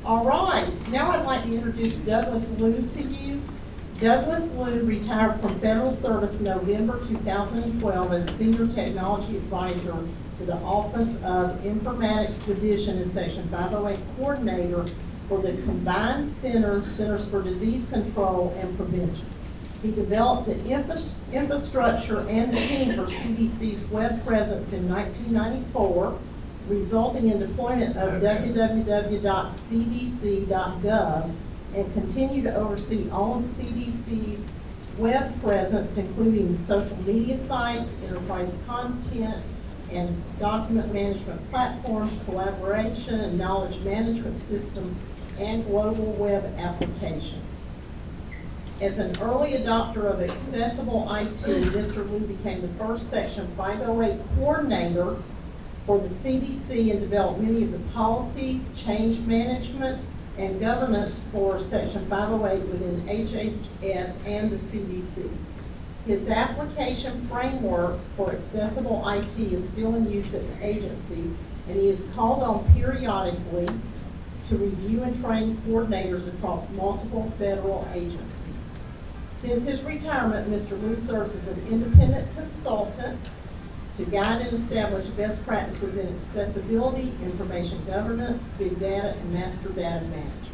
All right, now I'd like to introduce Douglas Liu to you. Douglas Liu retired from federal service November 2012 as Senior Technology Advisor to the Office of Informatics Division and Section 508 Coordinator for the Combined Centers for Disease Control and Prevention. He developed the infrastructure and the team for CDC's web presence in 1994, resulting in deployment of www.cdc.gov, and continue to oversee all of CDC's web presence, including social media sites, enterprise content, and document management platforms, collaboration and knowledge management systems, and global web applications. As an early adopter of accessible IT, Mr. Liu became the first Section 508 coordinator for the CDC and developed many of the policies, change management, and governance for Section 508 within HHS and the CDC. His application framework for accessible IT is still in use at the agency, and he is called on periodically to review and train coordinators across multiple federal agencies. Since his retirement, Mr. Liu serves as an independent consultant to guide and establish best practices in accessibility, information governance, big data, and master data management.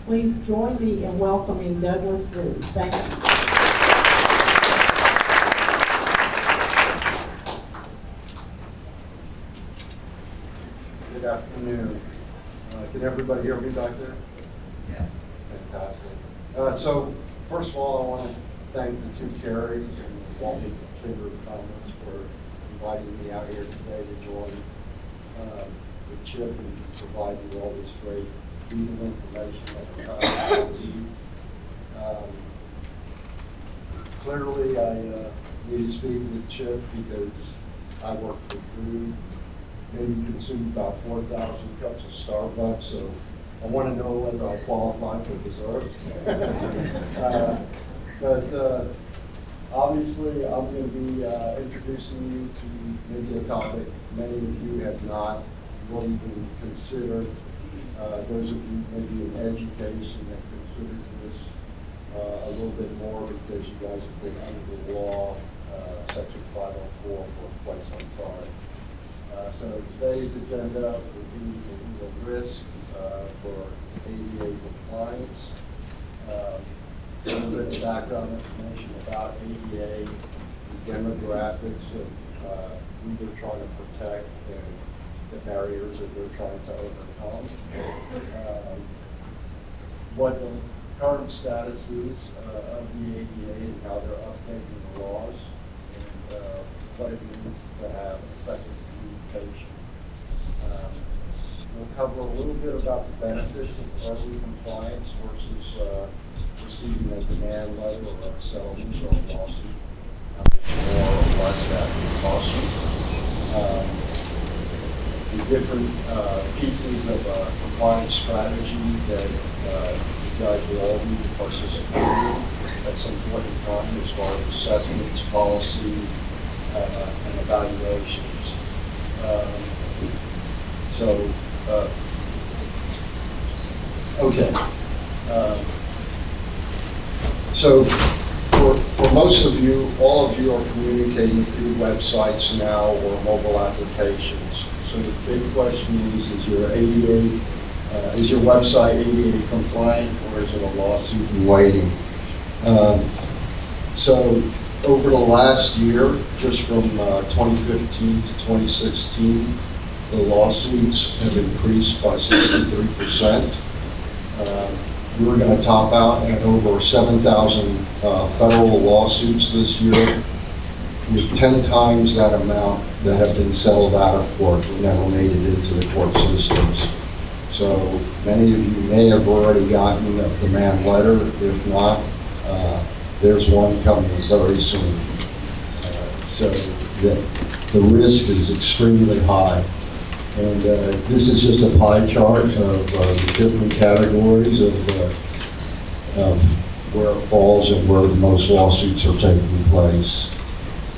Please join me in welcoming Douglas Liu. Thank you. Good afternoon. Can everybody hear me back there? Yeah. Fantastic. So first of all, I want to thank the two Carries and the Walton Chamber of Commerce for inviting me out here today to join the CHIP and provide you all this great legal information that we're talking to you. Clearly, I need to speak with CHIP because I work for food. Maybe consume about 4,000 cups of Starbucks, so I want to know whether I qualify for dessert. But obviously, I'm going to be introducing you to maybe a topic many of you have not really even considered. Those of you maybe in education have considered this a little bit more because you guys have been under the law, Section 504, for quite some time. So today's agenda will be the risk for ADA compliance, a little bit of background information about ADA, the demographics of who they're trying to protect and the barriers that they're trying to overcome, what the current status is of the ADA and how they're updating the laws, and what it means to have effective communication. We'll cover a little bit about the benefits of early compliance versus receiving a demand letter or a settlement or a lawsuit, more or less that would cost you. The different pieces of compliance strategy that you guys will all need to participate in at some point in time as far as assessments, policy, and evaluations. Okay. So for most of you, all of you are communicating through websites now or mobile applications. So the big question is your ADA, is your website ADA compliant, or is it a lawsuit in waiting? So over the last year, just from 2015 to 2016, the lawsuits have increased by 63%. We're going to top out at over 7,000 federal lawsuits this year, with 10 times that amount that have been settled out of court and never made it into the court systems. So many of you may have already gotten a demand letter. If not, there's one coming very soon. So the risk is extremely high. And this is just a pie chart of the different categories of where it falls and where the most lawsuits are taking place.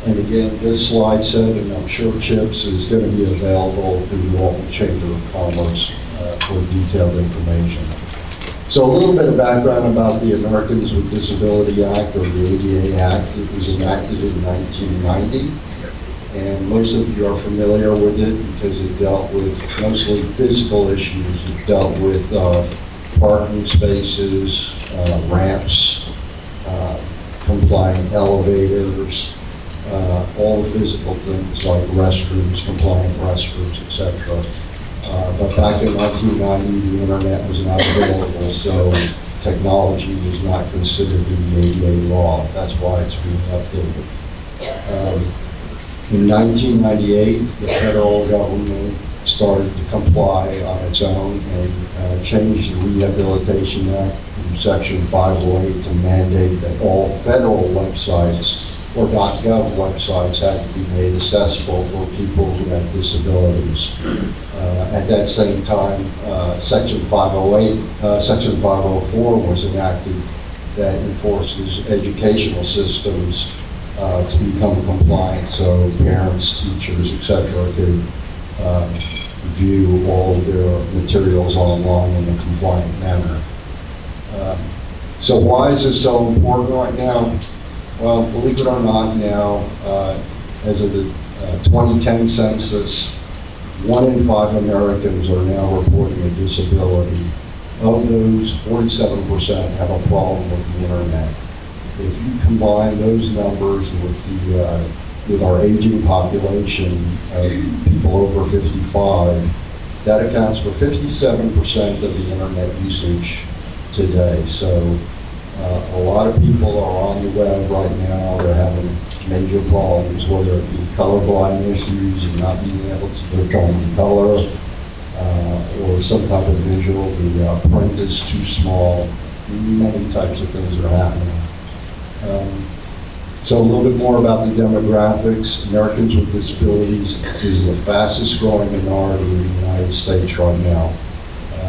And again, this slide set, and I'm sure CHIPS is going to be available through the Walton Chamber of Commerce for detailed information. So a little bit of background about the Americans with Disability Act, or the ADA Act. It was enacted in 1990, and most of you are familiar with it because it dealt with mostly physical issues. It dealt with parking spaces, ramps, compliant elevators, all the physical things like restrooms, compliant restrooms, etc. But back in 1990, the internet was not available, so technology was not considered in the ADA law. That's why it's being updated. In 1998, the federal government started to comply on its own and changed the Rehabilitation Act from Section 508 to mandate that all federal websites or .gov websites had to be made accessible for people who have disabilities. At that same time, Section 508, Section 504 was enacted that enforces educational systems to become compliant, so parents, teachers, etc. could view all of their materials online in a compliant manner. So why is this so important right now? Well, believe it or not, now, as of the 2010 census, 1 in 5 Americans are now reporting a disability. Of those, 47% have a problem with the internet. If you combine those numbers with our aging population of people over 55, that accounts for 57% of the internet usage today. So a lot of people are on the web right now. They're having major problems, whether it be colorblind issues and not being able to determine color, or some type of visual. The print is too small. Many types of things are happening. So a little bit more about the demographics. Americans with disabilities is the fastest growing minority in the United States right now.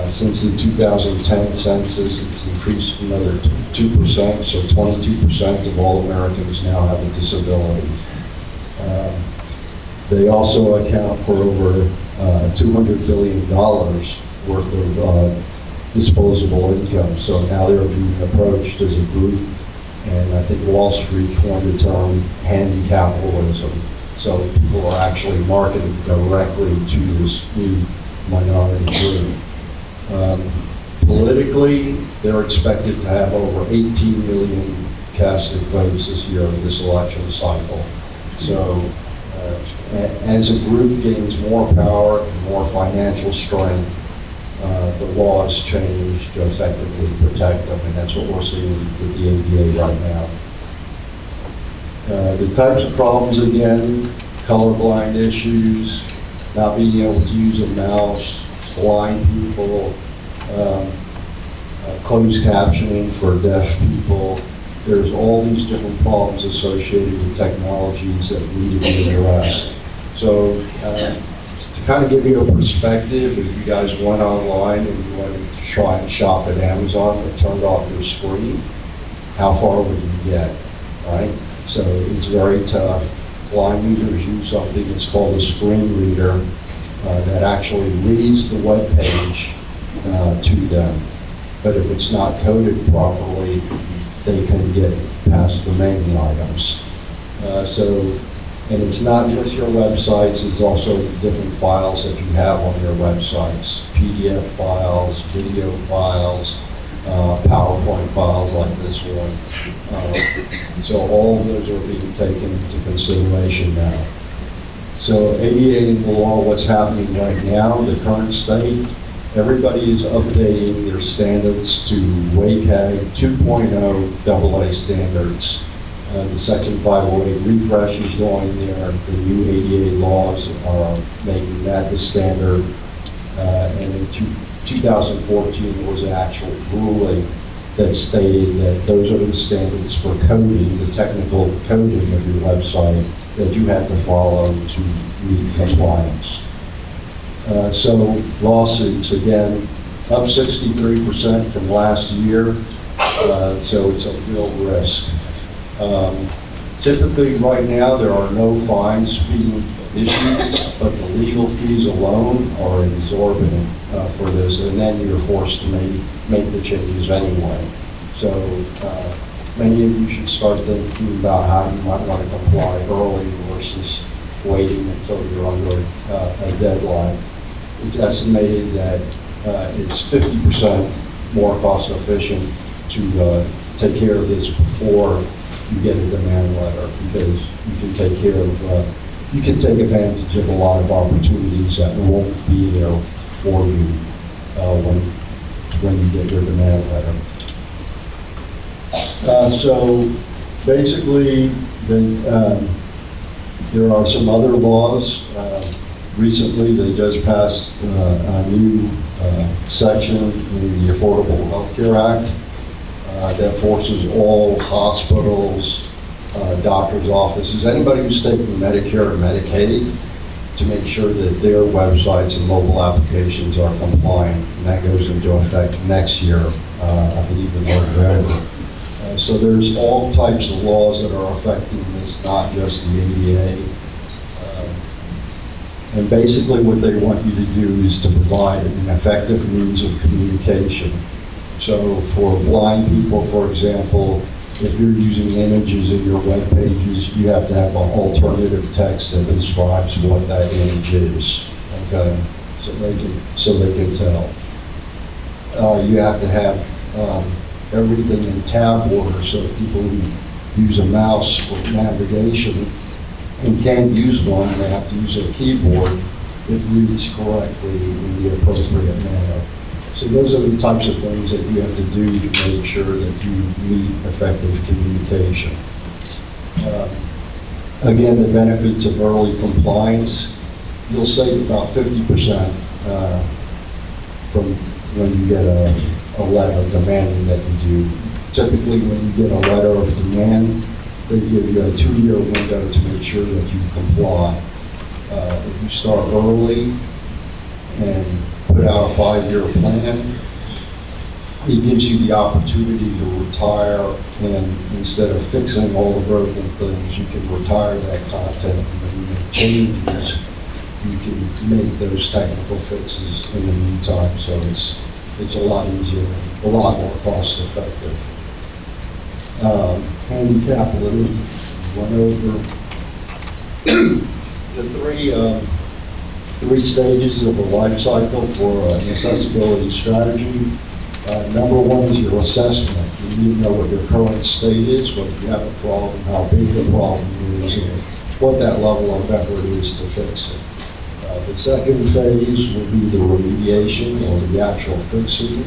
Since the 2010 census, it's increased another 2%, so 22% of all Americans now have a disability. They also account for over $200 billion worth of disposable income. So now they're being approached as a group, and I think Wall Street coined the term handy capitalism. So people are actually marketing directly to this new minority group. Politically, they're expected to have over 18 million casted votes this year in this election cycle. So as a group gains more power and more financial strength, the laws change to effectively protect them, and that's what we're seeing with the ADA right now. The types of problems, again, colorblind issues, not being able to use a mouse, blind people, closed captioning for deaf people. There's all these different problems associated with technologies that need to be addressed. So to kind of give you a perspective, if you guys went online and you wanted to try and shop at Amazon and turned off your screen, how far would you get, right? So it's very tough. Blind users use something that's called a screen reader that actually reads the web page to them. But if it's not coded properly, they can get past the menu items. And it's not just your websites, it's also different files that you have on your websites. PDF files, video files, PowerPoint files like this one. So all of those are being taken into consideration now. So ADA law, what's happening right now, the current state, everybody is updating their standards to WCAG 2.0 AA standards. The Section 508 refresh is going there. The new ADA laws are making that the standard. And in 2014, there was an actual ruling that stated that those are the standards for coding, the technical coding of your website that you have to follow to meet compliance. So lawsuits, again, up 63% from last year, so it's a real risk. Typically right now there are no fines being issue, but the legal fees alone are exorbitant for this, and then you're forced to make the changes anyway. So many of you should start thinking about how you might want to comply early versus waiting until you're under a deadline. It's estimated that it's 50% more cost efficient to take care of this before you get a demand letter, because you can take care of, you can take advantage of a lot of opportunities that won't be there for you when you get your demand letter. So basically, there are some other laws. Recently, they just passed a new section in the Affordable Health Care Act that forces all hospitals, doctor's offices, anybody who's taking Medicare or Medicaid, to make sure that their websites and mobile applications are compliant. And that goes into effect next year, I believe in November. So there's all types of laws that are affecting this, not just the ADA. And basically what they want you to do is to provide an effective means of communication. So for blind people, for example, if you're using images in your web pages, you have to have an alternative text that describes what that image is, okay? So they can tell. You have to have everything in tab order, so people who use a mouse for navigation and can't use one, they have to use a keyboard, it reads correctly in the appropriate manner. So those are the types of things that you have to do to make sure that you meet effective communication. Again, the benefits of early compliance, you'll save about 50% from when you get a letter demanding that you do. Typically, when you get a letter of demand, they give you a 2-year window to make sure that you comply. If you start early and put out a 5-year plan, it gives you the opportunity to retire, and instead of fixing all the broken things, you can retire that content, and when you make changes, you can make those technical fixes in the meantime. So it's a lot easier, a lot more cost effective. Handicap living, went over the three stages of the life cycle for an accessibility strategy. Number one is your assessment. You need to know what your current state is, whether you have a problem, how big the problem is, and what that level of effort is to fix it. The second phase will be the remediation, or the actual fixing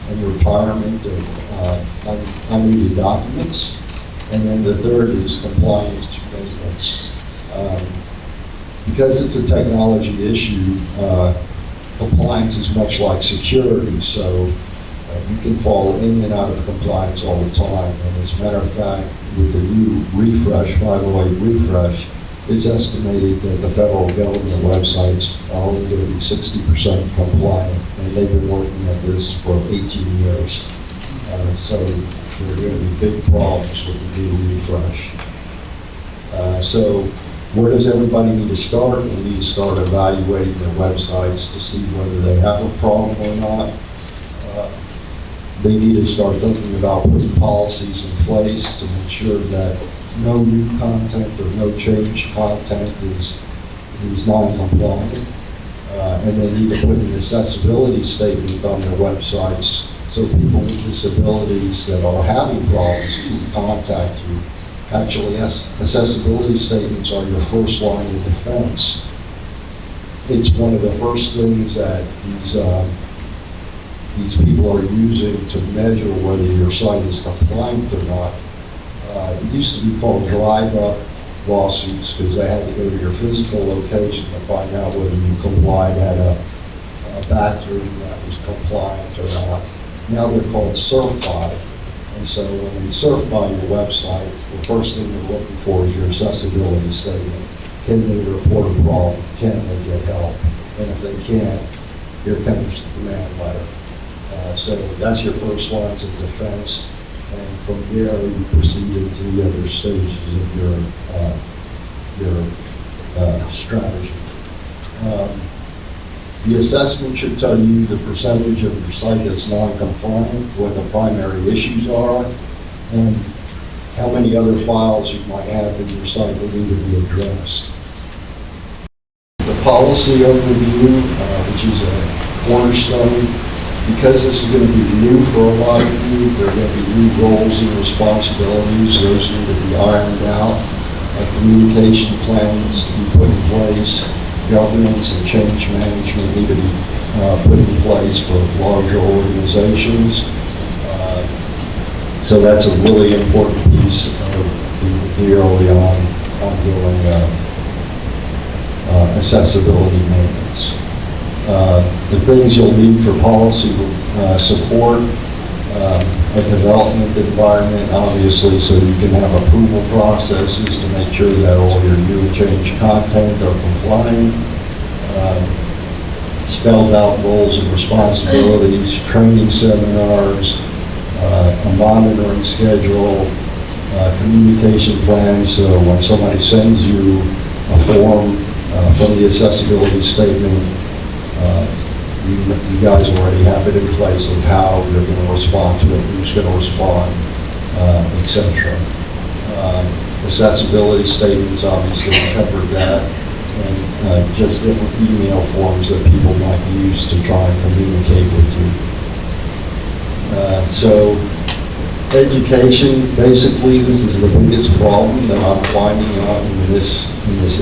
and retirement of unneeded documents. And then the third is compliance maintenance. Because it's a technology issue, compliance is much like security, so you can fall in and out of compliance all the time. And as a matter of fact, with the new refresh, 508 refresh, it's estimated that the federal government websites are only going to be 60% compliant, and they've been working at this for 18 years. So there are going to be big problems with the new refresh. So where does everybody need to start? They need to start evaluating their websites to see whether they have a problem or not. They need to start thinking about putting policies in place to make sure that no new content or no changed content is non-compliant. And they need to put an accessibility statement on their websites so people with disabilities that are having problems can contact you. Actually, accessibility statements are your first line of defense. It's one of the first things that these people are using to measure whether your site is compliant or not. It used to be called drive-up lawsuits because they had to go to your physical location to find out whether you complied at a bathroom that was compliant or not. Now they're called surf-by. And so when they surf by your website, the first thing they're looking for is your accessibility statement. Can they report a problem? Can they get help? And if they can't, here comes the demand letter. So that's your first lines of defense. And from there, you proceed into the other stages of your strategy. The assessment should tell you the percentage of your site that's non-compliant, what the primary issues are, and how many other files you might have in your site that need to be addressed. The policy overview, which is a cornerstone, because this is going to be new for a lot of you, there are going to be new roles and responsibilities. Those need to be ironed out. Communication plans to be put in place. Governance and change management need to be put in place for larger organizations. So that's a really important piece of the early on ongoing accessibility maintenance. The things you'll need for policy support, a development environment, obviously, so you can have approval processes to make sure that all your new and changed content are compliant. Spelled out roles and responsibilities, training seminars, a monitoring schedule, communication plans, so when somebody sends you a form from the accessibility statement, you guys already have it in place of how you're going to respond to it, who's going to respond, etc. Accessibility statements obviously covered that, and just different email forms that people might use to try and communicate with you. So education, basically, this is the biggest problem that I'm finding out in this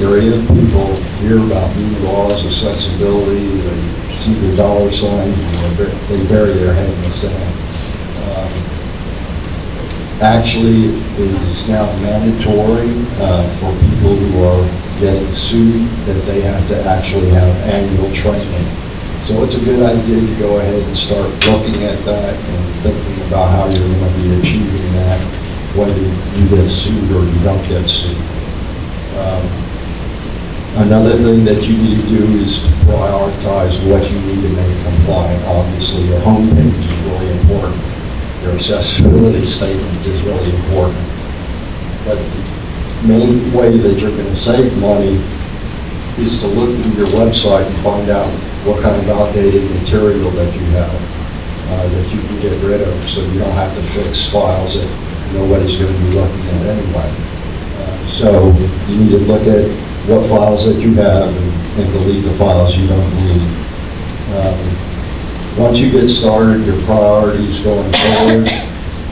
area. People hear about new laws, accessibility, they see the dollar signs, and they bury their head in the sand. Actually, it is now mandatory for people who are getting sued that they have to actually have annual training. So it's a good idea to go ahead and start looking at that and thinking about how you're going to be achieving that, whether you get sued or you don't get sued. Another thing that you need to do is to prioritize what you need to make compliant. Obviously, your homepage is really important. Your accessibility statement is really important. But the main way that you're going to save money is to look at your website and find out what kind of outdated material that you have that you can get rid of, so you don't have to fix files that nobody's going to be looking at anyway. So you need to look at what files that you have and delete the files you don't need. Once you get started, your priorities going forward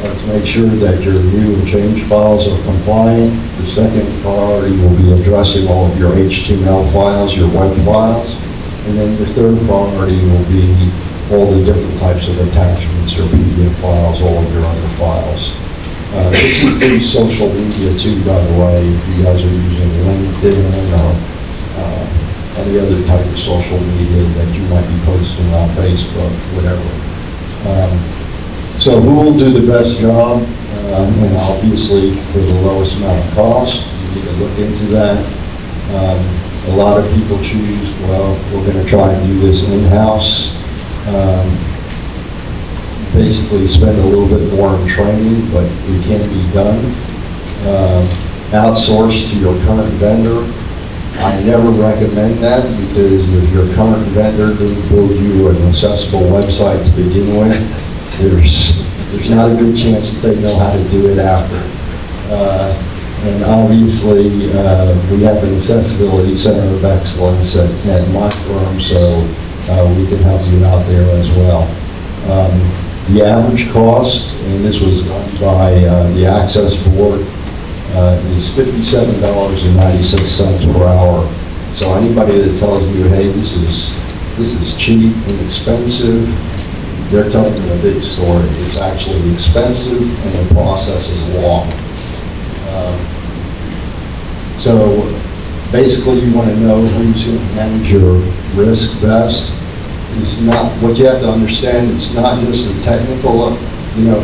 are to make sure that your new and changed files are compliant. The second priority will be addressing all of your HTML files, your web files. And then your third priority will be all the different types of attachments, your PDF files, all of your other files. This includes social media too, by the way, if you guys are using LinkedIn or any other type of social media that you might be posting on Facebook, whatever. So who will do the best job? And obviously for the lowest amount of cost, you need to look into that. A lot of people choose, well, we're going to try and do this in-house. Basically spend a little bit more on training, but it can be done. Outsource to your current vendor. I never recommend that, because if your current vendor didn't build you an accessible website to begin with, there's not a good chance that they know how to do it after. And obviously, we have an accessibility center of excellence at my firm, so we can help you out there as well. The average cost, and this was done by the Access Board, is $57.96 per hour. So anybody that tells you, hey, this is cheap and expensive, they're telling you a big story. It's actually expensive and the process is long. So basically, you want to know who's going to manage your risk best. It's not, what you have to understand, it's not just a technical,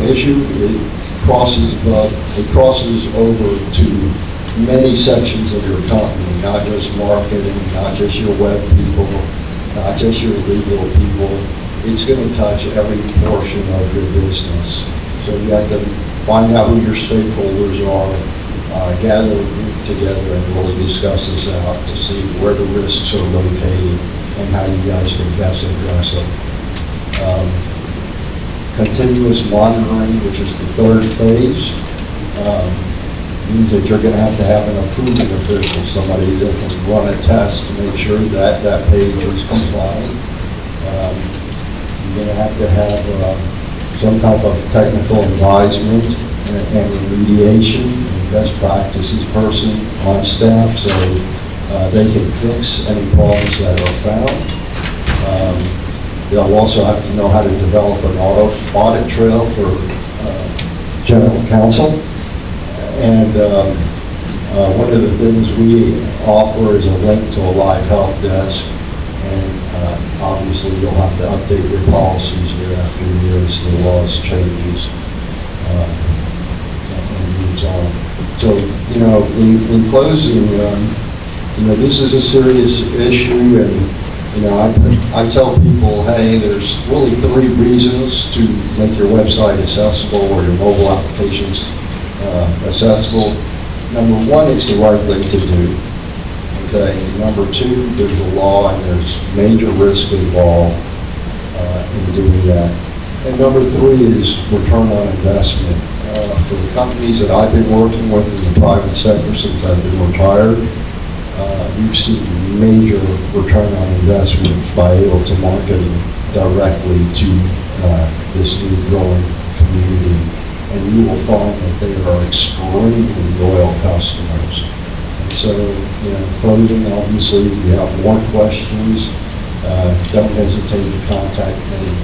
issue. It crosses over to many sections of your company, not just marketing, not just your web people, not just your legal people. It's going to touch every portion of your business. So you have to find out who your stakeholders are, gather a group together and really discuss this out to see where the risks are located and how you guys can best address them. Continuous monitoring, which is the third phase, means that you're going to have an approving official, somebody that can run a test to make sure that that page is compliant. You're going to have some type of technical advisement and remediation and best practices person on staff so they can fix any problems that are found. They'll also have to know how to develop an audit trail for general counsel. And one of the things we offer is a link to a live help desk. And obviously you'll have to update your policies year after year as the laws changes and moves on. So, in closing, this is a serious issue, and I tell people, hey, there's really 3 reasons to make your website accessible or your mobile applications accessible. Number 1, it's the right thing to do. Okay. Number 2, there's a law and there's major risk involved in doing that. And number 3 is return on investment. For the companies that I've been working with in the private sector since I've been retired, we've seen major return on investment by able to market directly to this new growing community. And you will find that they are extremely loyal customers. And so, closing, obviously, if you have more questions, don't hesitate to contact me.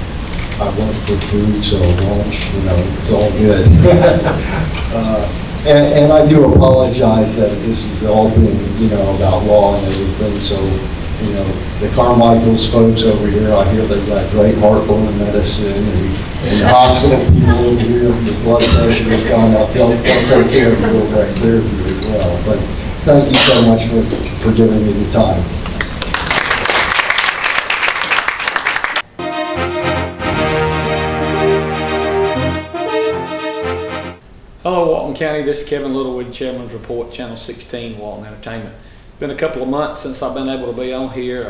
I work for food, so lunch, it's all good. And I do apologize that this has all been, about law and everything. So, the Carmichael's folks over here, I hear they've got great heartburn medicine, and the hospital people over here, the blood pressure has gone up. They'll take care of you over at Clearview as well. But thank you so much for giving me the time. Hello, Walton County. This is Kevin Littlewood, Chairman's Report, Channel 16, Walton Entertainment. It's been a couple of months since I've been able to be on here.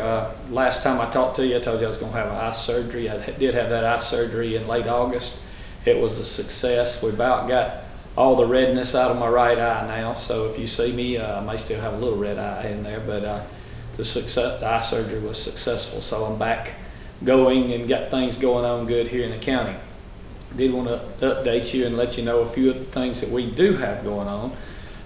Last time I talked to you, I told you I was going to have eye surgery. I did have that eye surgery in late August. It was a success. We about got all the redness out of my right eye now, so if you see me, I may still have a little red eye in there, but the eye surgery was successful, so I'm back going and got things going on good here in the county. Did want to update you and let you know a few of the things that we do have going on.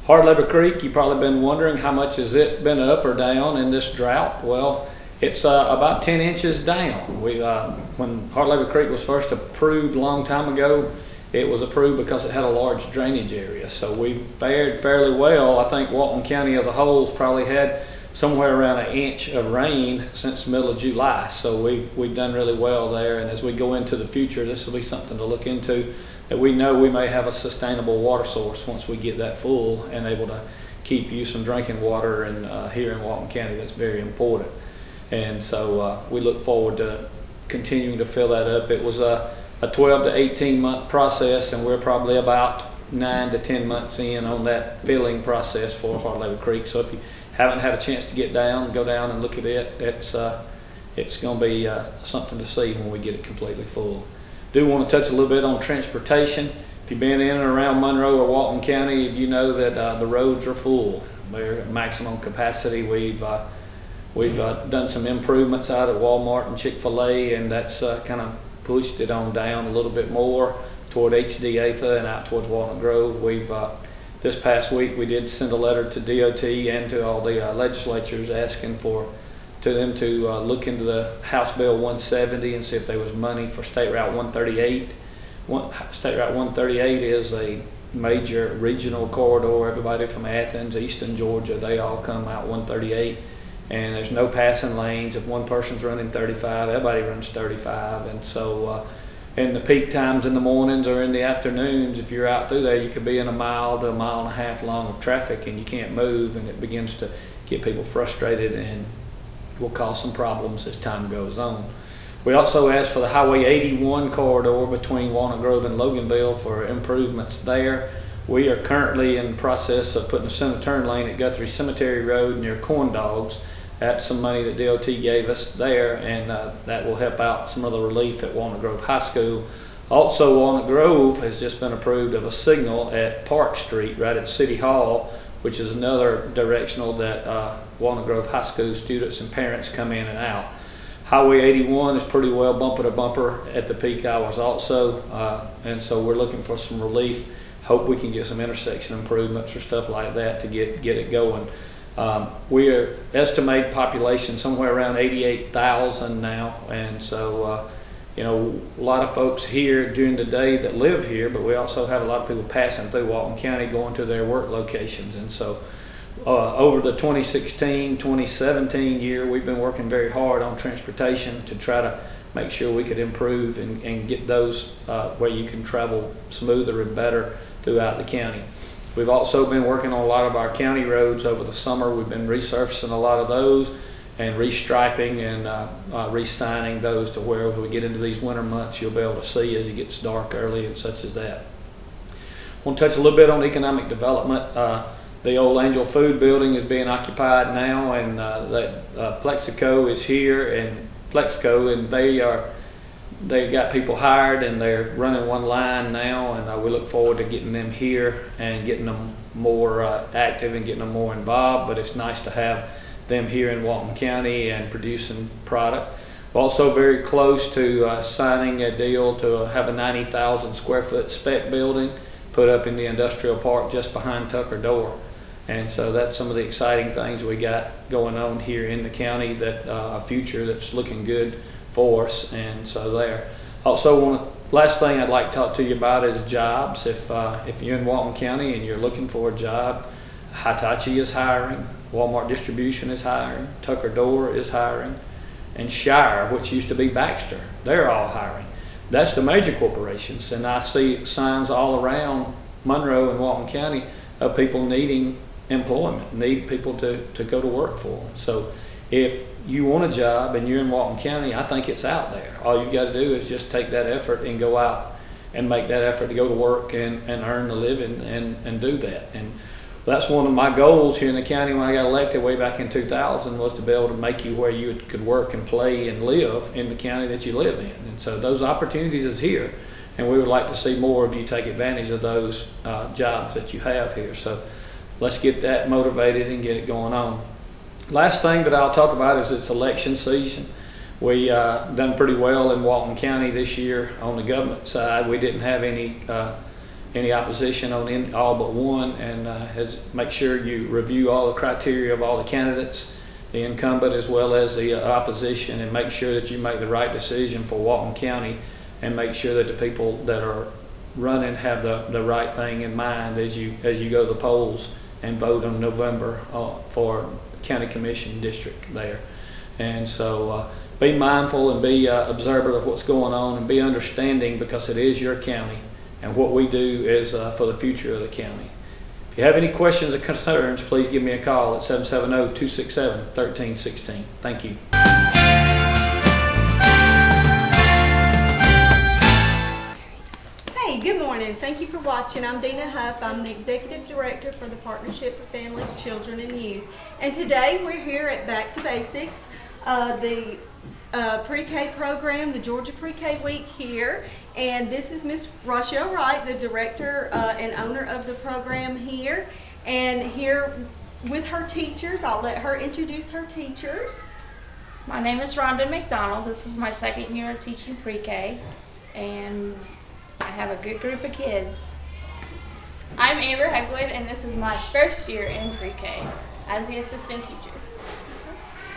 Hard Labor Creek, you've probably been wondering how much has it been up or down in this drought. Well, it's about 10 inches down. When Hard Labor Creek was first approved a long time ago, it was approved because it had a large drainage area. So we've fared fairly well. I think Walton County as a whole has probably had somewhere around 1 inch of rain since the middle of July. So we've done really well there. And as we go into the future, this will be something to look into, that we know we may have a sustainable water source once we get that full and able to keep you some drinking water. And here in Walton County, that's very important. And so we look forward to continuing to fill that up. It was a 12 to 18 month process, and we're probably about 9 to 10 months in on that filling process for Hard Labor Creek. So if you haven't had a chance to go down and look at it, it's going to be something to see when we get it completely full. Do want to touch a little bit on transportation. If you've been in and around Monroe or Walton County, you know that the roads are full. They're at maximum capacity. We've done some improvements out at Walmart and Chick-fil-A, and that's kind of pushed it on down a little bit more toward HD Atha and out towards Walnut Grove. This past week we did send a letter to DOT and to all the legislatures asking to them to look into the House Bill 170 and see if there was money for State Route 138. State Route 138 is a major regional corridor. Everybody from Athens, Eastern Georgia, they all come out 138, and there's no passing lanes. If one person's running 35, everybody runs 35, and so in the peak times in the mornings or in the afternoons, if you're out through there, you could be in 1 mile to 1.5 miles long of traffic and you can't move, and it begins to get people frustrated and will cause some problems as time goes on. We also asked for the Highway 81 corridor between Walnut Grove and Loganville for improvements there. We are currently in the process of putting a center turn lane at Guthrie Cemetery Road near Corn Dogs. That's some money that DOT gave us there, and that will help out some of the relief at Walnut Grove High School. Also, Walnut Grove has just been approved of a signal at Park Street right at City Hall, which is another directional that Walnut Grove High School students and parents come in and out. Highway 81 is pretty well bumper to bumper at the peak hours also, and so we're looking for some relief. Hope we can get some intersection improvements or stuff like that to get it going. We are estimated population somewhere around 88,000 now, and so you know, a lot of folks here during the day that live here, but we also have a lot of people passing through Walton County going to their work locations. And so over the 2016-2017 year, we've been working very hard on transportation to try to make sure we could improve and get those where you can travel smoother and better throughout the county. We've also been working on a lot of our county roads over the summer. We've been resurfacing a lot of those and restriping and re-signing those to where when we get into these winter months, you'll be able to see as it gets dark early and such as that. I want to touch a little bit on economic development. The old Angel Food building is being occupied now, and Plexico is here, and they got people hired and they're running one line now, and we look forward to getting them here and getting them more active and getting them more involved. But it's nice to have them here in Walton County and producing product. We're also very close to signing a deal to have a 90,000 square foot spec building put up in the industrial park just behind Tucker Door. And so that's some of the exciting things we got going on here in the county, that a future that's looking good for us. And so there. Also, last thing I'd like to talk to you about is jobs. If you're in Walton County and you're looking for a job, Hitachi is hiring, Walmart Distribution is hiring, Tucker Door is hiring, and Shire, which used to be Baxter, they're all hiring. That's the major corporations, and I see signs all around Monroe and Walton County of people needing employment, need people to go to work for them. So if you want a job and you're in Walton County, I think it's out there. All you got to do is just take that effort and go out and make that effort to go to work and earn a living and do that. And that's one of my goals here in the county when I got elected way back in 2000, was to be able to make you where you could work and play and live in the county that you live in. And so those opportunities is here, and we would like to see more of you take advantage of those jobs that you have here. So let's get that motivated and get it going on. Last thing that I'll talk about is it's election season. We done pretty well in Walton County this year on the government side. We didn't have any opposition on all but one, and make sure you review all the criteria of all the candidates, the incumbent as well as the opposition, and make sure that you make the right decision for Walton County, and make sure that the people that are running have the right thing in mind as you go to the polls and vote on November for county commission district there. And so be mindful and be observant of what's going on, and be understanding, because it is your county, and what we do is for the future of the county. If you have any questions or concerns, please give me a call at 770-267-1316. Thank you. Hey, good morning. Thank you for watching. I'm Dina Huff. I'm the Executive Director for the Partnership for Families, Children, and Youth. And today we're here at Back to Basics, the pre-K program, the Georgia Pre-K Week here. And this is Miss Rochelle Wright, the Director and owner of the program here. And here with her teachers, I'll let her introduce her teachers. My name is Rhonda McDonald. This is my second year of teaching pre-K, and I have a good group of kids. I'm Amber Hegwood, and this is my first year in pre-K as the assistant teacher.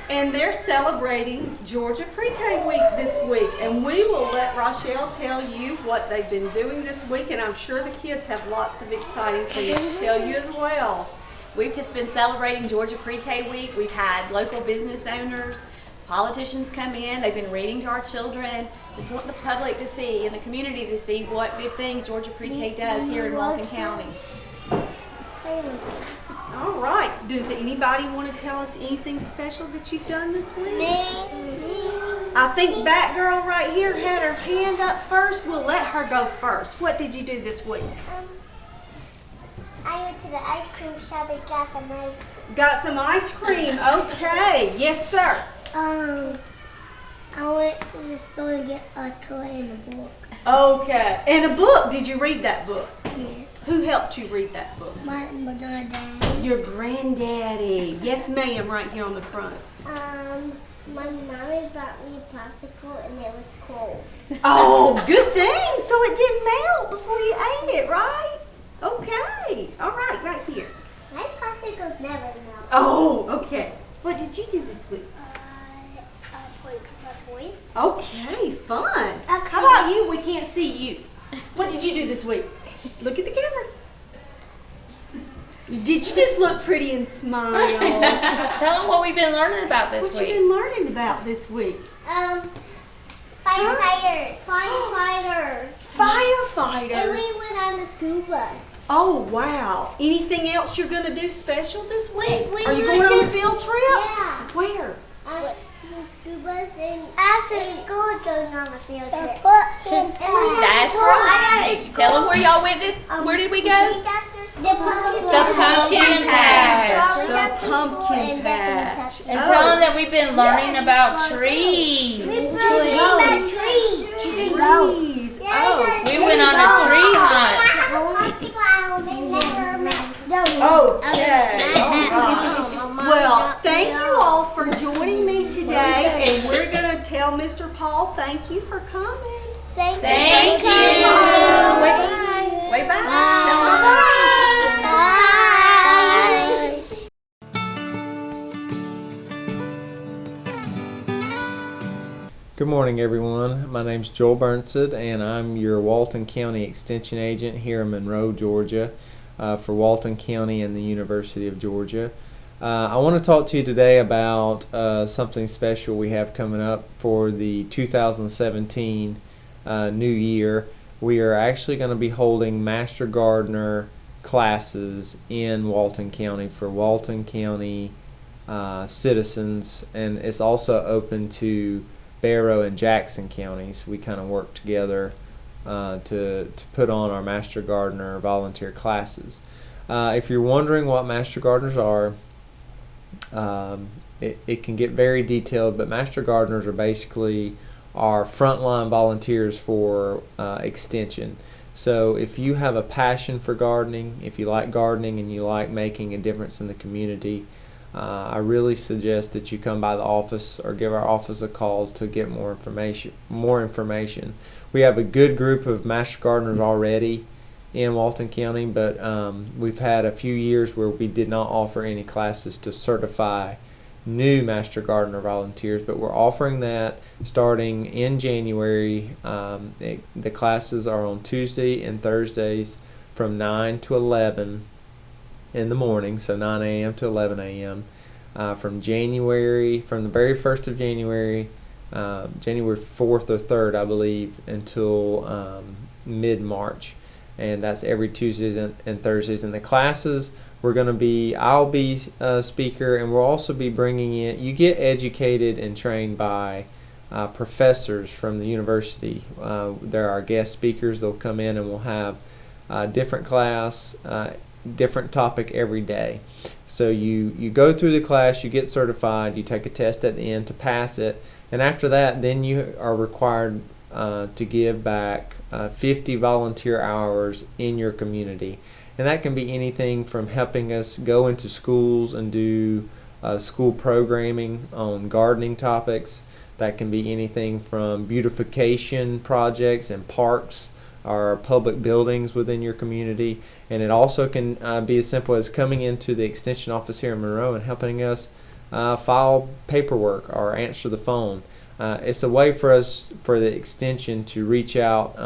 And they're celebrating Georgia Pre-K Week this week, and we will let Rochelle tell you what they've been doing this week, and I'm sure the kids have lots of exciting things to tell you as well. We've just been celebrating Georgia Pre-K Week. We've had local business owners, politicians come in. They've been reading to our children. Just want the public to see and the community to see what good things Georgia Pre-K does here in Walton County. All right. Does anybody want to tell us anything special that you've done this week? I think Batgirl right here had her hand up first. We'll let her go first. What did you do this week? I went to the ice cream shop and got some ice cream. Got some ice cream. Okay. Yes, sir. I went to the store and get a toy and a book. Okay. And a book. Did you read that book? Yes. Who helped you read that book? My mother and dad. Your granddaddy. Yes, ma'am, right here on the front. My mommy brought me a popsicle and it was cold. Oh, good thing. So it didn't melt before you ate it, right? Okay. All right, right here. My popsicles never melt. Oh, okay. What did you do this week? Played with my toys. Okay, fun. Okay. How about you? We can't see you. What did you do this week? Look at the camera. Did you just look pretty and smile? Tell them what we've been learning about this What week. you been learning about this week? Firefighters. Firefighters. And Firefighters. we went on the school bus. Oh, wow. Anything else you're going to do special this week? We Are you went going on a to- field trip? Yeah. Where? The school bus and after school it goes on a field trip. That's right. Tell them where y'all went this. Where did we go? The pumpkin patch. The pumpkin patch. And tell them that we've been learning about trees. Trees. Trees. Oh. We went on a tree hunt. Okay. All right. Well, thank you all for joining me today, and we're going to tell Mr. Paul thank you for coming. Thank you. Bye. Wait back. Tell her bye. Good morning, everyone. My name's Joel Burnside, and I'm your Walton County Extension Agent here in Monroe, Georgia, for Walton County and the University of Georgia. I want to talk to you today about something special we have coming up for the 2017 new year. We are actually going to be holding Master Gardener classes in Walton County for Walton County citizens, and it's also open to Barrow and Jackson counties. We kind of work together to put on our Master Gardener volunteer classes. If you're wondering what Master Gardeners are, it can get very detailed, but Master Gardeners are basically our frontline volunteers for extension. So if you have a passion for gardening, if you like gardening and you like making a difference in the community, I really suggest that you come by the office or give our office a call to get more information. We have a good group of Master Gardeners already in Walton County, but we've had a few years where we did not offer any classes to certify new Master Gardener volunteers, but we're offering that starting in January. The classes are on Tuesday and Thursdays from 9 to 11 in the morning, so 9 a.m. to 11 a.m. From the very 1st of January, January 4th or 3rd, I believe, until mid-March. And that's every Tuesdays and Thursdays. And the classes, I'll be a speaker, and we'll also be bringing in, you get educated and trained by professors from the university. There are guest speakers. They'll come in and we'll have different class, different topic every day. So you go through the class, you get certified, you take a test at the end to pass it, and after that then you are required to give back 50 volunteer hours in your community. And that can be anything from helping us go into schools and do school programming on gardening topics. That can be anything from beautification projects and parks or public buildings within your community. And it also can be as simple as coming into the extension office here in Monroe and helping us file paperwork or answer the phone. It's a way for us, for the extension, to reach out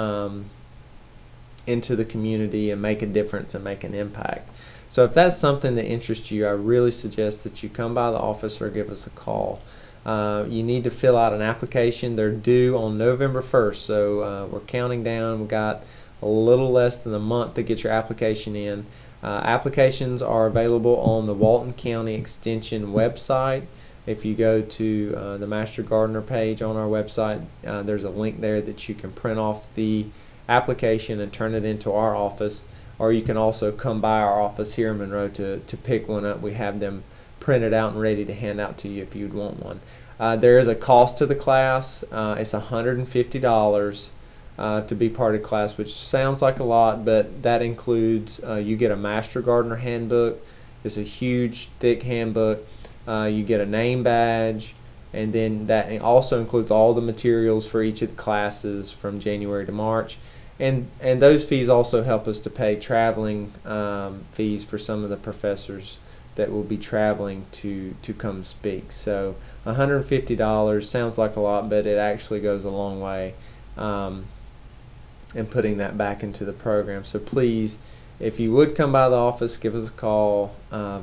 into the community and make a difference and make an impact. So if that's something that interests you, I really suggest that you come by the office or give us a call. You need to fill out an application. They're due on November 1st, so we're counting down. We've got a little less than a month to get your application in. Applications are available on the Walton County Extension website. If you go to the Master Gardener page on our website, there's a link there that you can print off the application and turn it into our office. or you can also come by our office here in Monroe to pick one up. We have them printed out and ready to hand out to you if you'd want one. There is a cost to the class. It's $150 to be part of the class, which sounds like a lot, but that includes you get a Master Gardener handbook. It's a huge, thick handbook. You get a name badge, and then that also includes all the materials for each of the classes from January to March. And those fees also help us to pay traveling fees for some of the professors that will be traveling to come speak. So $150 sounds like a lot, but it actually goes a long way in putting that back into the program. So please, if you would come by the office, give us a call,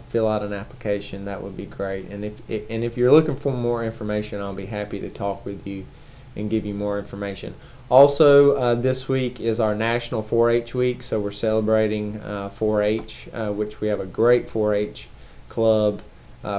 fill out an application. That would be great. And if you're looking for more information, I'll be happy to talk with you and give you more information. Also, this week is our National 4-H Week, so we're celebrating 4-H, which we have a great 4-H club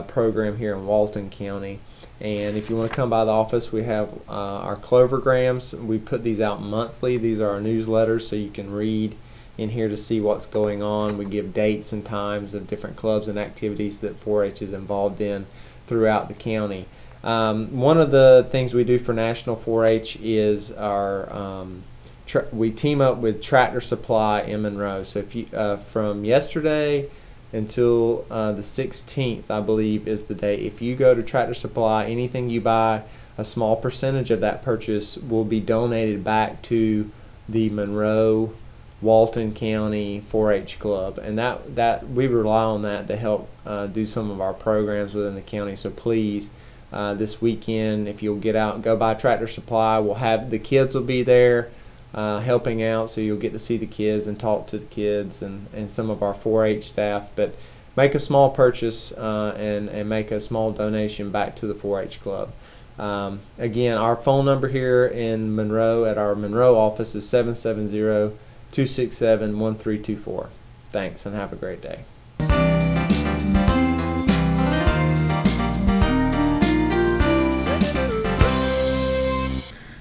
program here in Walton County. And if you want to come by the office, we have our clovergrams. We put these out monthly. These are our newsletters, so you can read in here to see what's going on. We give dates and times of different clubs and activities that 4-H is involved in throughout the county. One of the things we do for National 4-H is we team up with Tractor Supply in Monroe. So if you from yesterday until the 16th, I believe, is the day. If you go to Tractor Supply, anything you buy, a small percentage of that purchase will be donated back to the Monroe Walton County 4-H Club, and that we rely on that to help do some of our programs within the county. So please, this weekend, if you'll get out and go by Tractor Supply, we'll have the kids will be there helping out, so you'll get to see the kids and talk to the kids and some of our 4-H staff. But make a small purchase and make a small donation back to the 4-H Club. Again, our phone number here in Monroe at our Monroe office is 770-267-1324. Thanks, and have a great day.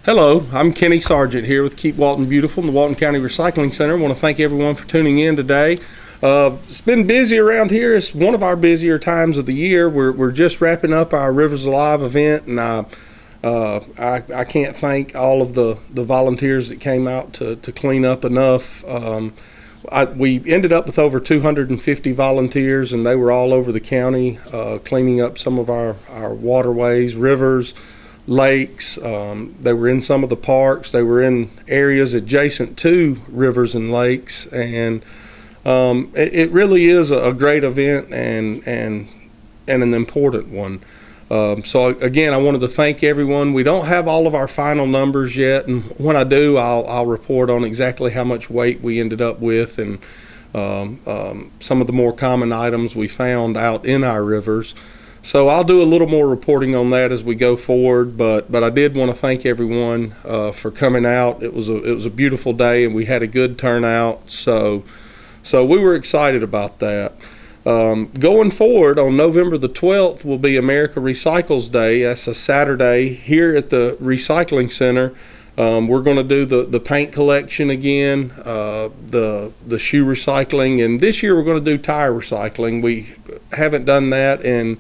Hello, I'm Kenny Sargent here with Keep Walton Beautiful in the Walton County Recycling Center. I want to thank everyone for tuning in today. It's been busy around here. It's one of our busier times of the year. We're just wrapping up our Rivers Alive event, and I can't thank all of the volunteers that came out to clean up enough. We ended up with over 250 volunteers, and they were all over the county cleaning up some of our waterways, rivers, lakes. They were in some of the parks. They were in areas adjacent to rivers and lakes, and it really is a great event and an important one. So again, I wanted to thank everyone. We don't have all of our final numbers yet, and when I do, I'll report on exactly how much weight we ended up with and some of the more common items we found out in our rivers. So I'll do a little more reporting on that as we go forward, but I did want to thank everyone for coming out. It was a beautiful day, and we had a good turnout, so we were excited about that. Going forward, on November the 12th will be America Recycles Day. That's a Saturday here at the Recycling Center. We're going to do the paint collection again, the shoe recycling, and this year we're going to do tire recycling. We haven't done that in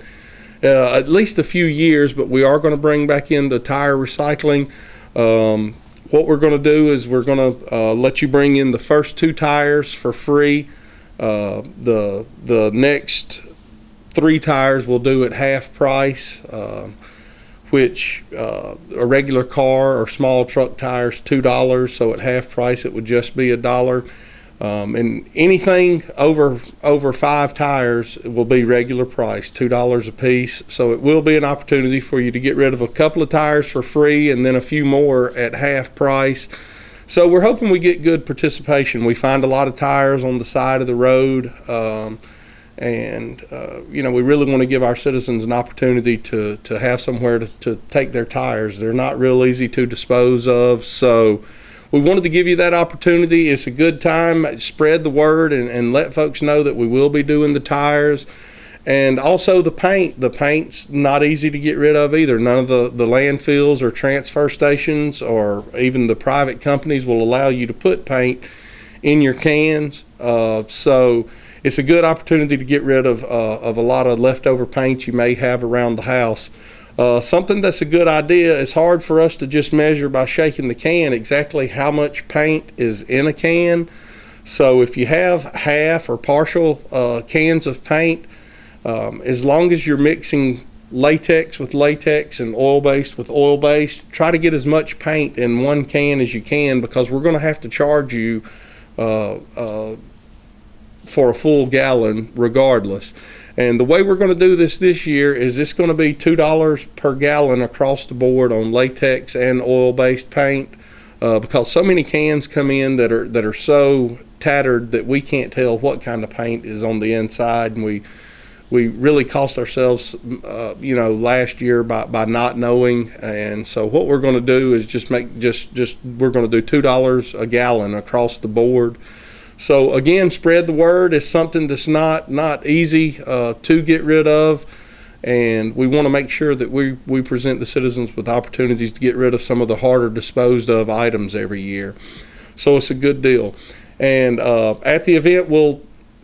at least a few years, but we are going to bring back in the tire recycling. What we're going to do is we're going to let you bring in the first 2 tires for free. The next 3 tires we'll do at half price, which a regular car or small truck tires $2, so at half price it would just be $1. And anything over 5 tires will be regular price, $2 a piece. So it will be an opportunity for you to get rid of a couple of tires for free and then a few more at half price. So we're hoping we get good participation. We find a lot of tires on the side of the road, and we really want to give our citizens an opportunity to have somewhere to take their tires. They're not real easy to dispose of, so we wanted to give you that opportunity. It's a good time. Spread the word and let folks know that we will be doing the tires. And also the paint. The paint's not easy to get rid of either. None of the landfills or transfer stations or even the private companies will allow you to put paint in your cans. So it's a good opportunity to get rid of a lot of leftover paint you may have around the house. Something that's a good idea is hard for us to just measure by shaking the can exactly how much paint is in a can. So if you have half or partial cans of paint, as long as you're mixing latex with latex and oil-based with oil-based, try to get as much paint in one can as you can, because we're going to have to charge you for a full gallon regardless. And the way we're going to do this year is it's going to be $2 per gallon across the board on latex and oil-based paint, because so many cans come in that are so tattered that we can't tell what kind of paint is on the inside, and we really cost ourselves, last year by not knowing. And so what we're going to do is we're going to do $2 a gallon across the board. So again, spread the word. It's something that's not easy to get rid of, and we want to make sure that we present the citizens with opportunities to get rid of some of the harder disposed of items every year. So it's a good deal. And at the event,